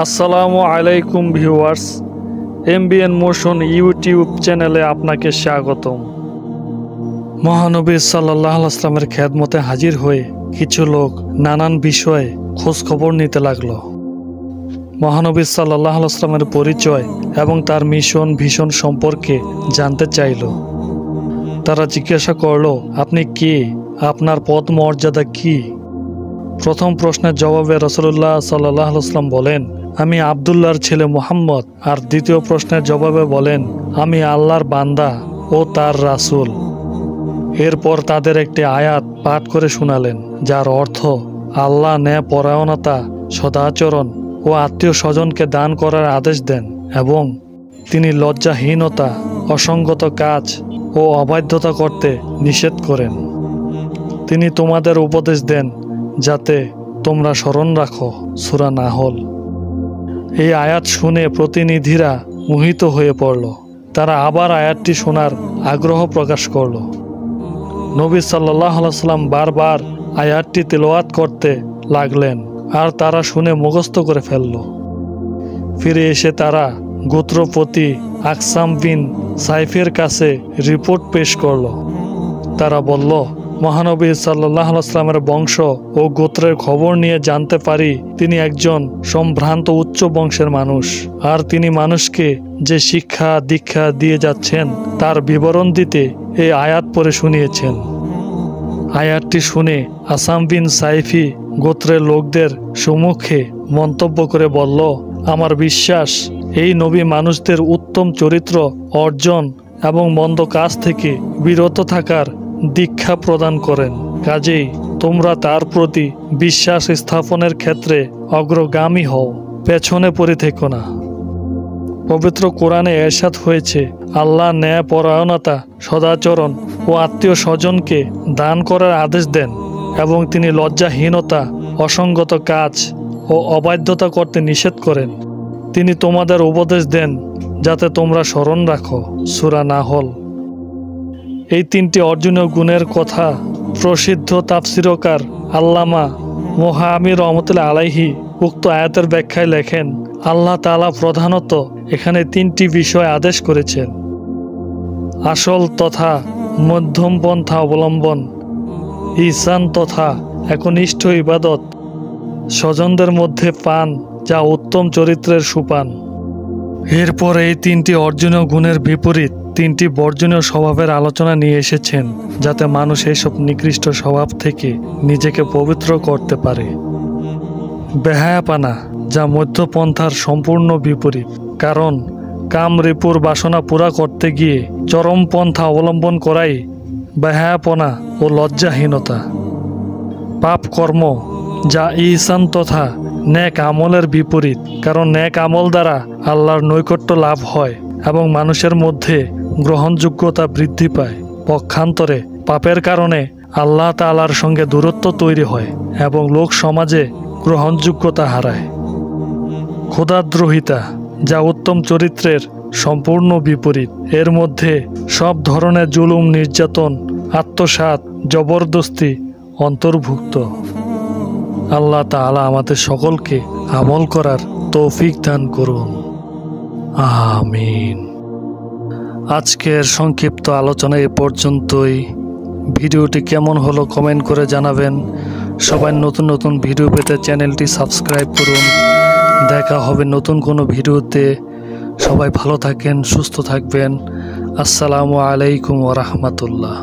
আসসালামু আলাইকুম viewers, MBN motion YouTube চ্যানেলে আপনাকে স্বাগতম। মহানবী সাল্লাল্লাহু আলাইহি ওয়াসাল্লামের খেদমতে হাজির হয়ে কিছু লোক নানান বিষয়ে খোঁজ খবর নিতে লাগলো। মহানবী সাল্লাল্লাহু আলাইহি ওয়াসাল্লামের পরিচয় এবং তার মিশন ভিশন সম্পর্কে জানতে চাইল। তারা জিজ্ঞাসা করল, আপনি কে? আপনার পদ মর্যাদা কি? প্রথম প্রশ্নের জবাবে রাসূলুল্লাহ সাল্লাল্লাহু আলাইহি ওয়াসাল্লাম বলেন, আমি আব্দুল্লাহর ছেলে মুহাম্মদ। আর দ্বিতীয় প্রশ্নের জবাবে বলেন, আমি আল্লাহর বান্দা ও তার রাসূল। এরপর তাদের একটি আয়াত পাঠ করে শোনালেন, যার অর্থ আল্লাহ ন্যায়পরায়ণতা, সদাচরণ ও আত্মীয় স্বজনকে দান করার আদেশ দেন এবং তিনি লজ্জাহীনতা, অসঙ্গত কাজ ও অবাধ্যতা করতে নিষেধ করেন। তিনি তোমাদের উপদেশ দেন যাতে তোমরা স্মরণ রাখো। সূরা নাহল। এই আয়াত শুনে প্রতিনিধিরা মোহিত হয়ে পড়ল। তারা আবার আয়াতটি শোনার আগ্রহ প্রকাশ করল। নবী সাল্লাল্লাহু আলাইহি ওয়াসাল্লাম বারবার আয়াতটি তিলাওয়াত করতে লাগলেন আর তারা শুনে মুখস্থ করে ফেলল। ফিরে এসে তারা গোত্রপতি আকসাম বিন সাইফের কাছে রিপোর্ট পেশ করল। তারা বলল, মহানবী সাল্লাল্লাহু আলাইহি ওয়াসাল্লামের বংশ ও গোত্রের খবর নিয়ে জানতে পারি তিনি একজন সম্ভ্রান্ত উচ্চ বংশের মানুষ, আর তিনি মানুষকে যে শিক্ষা দীক্ষা দিয়ে যাচ্ছেন তার বিবরণ দিতে এই আয়াত পড়ে শুনিয়েছেন। আয়াতটি শুনে আসাম বিন সাইফি গোত্রের লোকদের সম্মুখে মন্তব্য করে বলল, আমার বিশ্বাস এই নবী মানুষদের উত্তম চরিত্র অর্জন এবং মন্দ কাজ থেকে বিরত থাকার দীক্ষা প্রদান করেন। কাজেই তোমরা তার প্রতি বিশ্বাস স্থাপনের ক্ষেত্রে অগ্রগামী হও, পেছনে পড়ে থেকো না। পবিত্র কোরআনে ইরশাদ হয়েছে, আল্লাহ ন্যায়পরায়ণতা, সদাচরণ ও আত্মীয় স্বজনকে দান করার আদেশ দেন এবং তিনি লজ্জাহীনতা, অসঙ্গত কাজ ও অবাধ্যতা করতে নিষেধ করেন। তিনি তোমাদের উপদেশ দেন যাতে তোমরা স্মরণ রাখো। সূরা নাহল। এই তিনটি অর্জনীয় গুণের কথা প্রসিদ্ধ তাফসীরকার আল্লামা মুহাম্মদ রহমতুল্লাহ আলাইহি উক্ত আয়াতের ব্যাখ্যায় লেখেন, আল্লাহ তাআলা প্রধানত এখানে তিনটি বিষয় আদেশ করেছেন: আসল তথা মধ্যম পন্থা অবলম্বন, ইহসান তথা একনিষ্ঠ ইবাদত, স্বজনদের মধ্যে পান যা উত্তম চরিত্রের সোপান। এরপর এই তিনটি অর্জনীয় গুণের বিপরীত তিনটি বর্জনীয় স্বভাবের আলোচনা নিয়ে এসেছেন, যাতে মানুষ এইসব নিকৃষ্ট স্বভাব থেকে নিজেকে পবিত্র করতে পারে। বেহায়াপানা, যা মধ্যপন্থার সম্পূর্ণ বিপরীত, কারণ কাম রিপুর বাসনা পুরা করতে গিয়ে চরম পন্থা অবলম্বন করাই বেহায়াপনা ও লজ্জাহীনতা। পাপ কর্ম, যা ইহসান তথা নেক আমলের বিপরীত, কারণ নেক আমল দ্বারা আল্লাহর নৈকট্য লাভ হয় এবং মানুষের মধ্যে গ্রহণযোগ্যতা বৃদ্ধি পায়। পক্ষান্তরে পাপের কারণে আল্লাহ তাআলার সঙ্গে দূরত্ব তৈরি হয় এবং লোক সমাজে গ্রহণযোগ্যতা হারায়। ক্ষুধাদ্রোহিতা, যা উত্তম চরিত্রের সম্পূর্ণ বিপরীত। এর মধ্যে সব ধরনের জুলুম, নির্যাতন, আত্মসাৎ, জবরদস্তি অন্তর্ভুক্ত। আল্লাহ তাআলা আমাদের সকলকে আমল করার তৌফিক দান করুন, আমিন। আজকের সংক্ষিপ্ত আলোচনা এ পর্যন্তই। ভিডিওটি কেমন হলো কমেন্ট করে জানাবেন। সবাই নতুন নতুন ভিডিও পেতে চ্যানেলটি সাবস্ক্রাইব করুন। দেখা হবে নতুন কোনো ভিডিওতে। সবাই ভালো থাকেন, সুস্থ থাকবেন। আসসালামু আলাইকুম ওয়া রাহমাতুল্লাহ।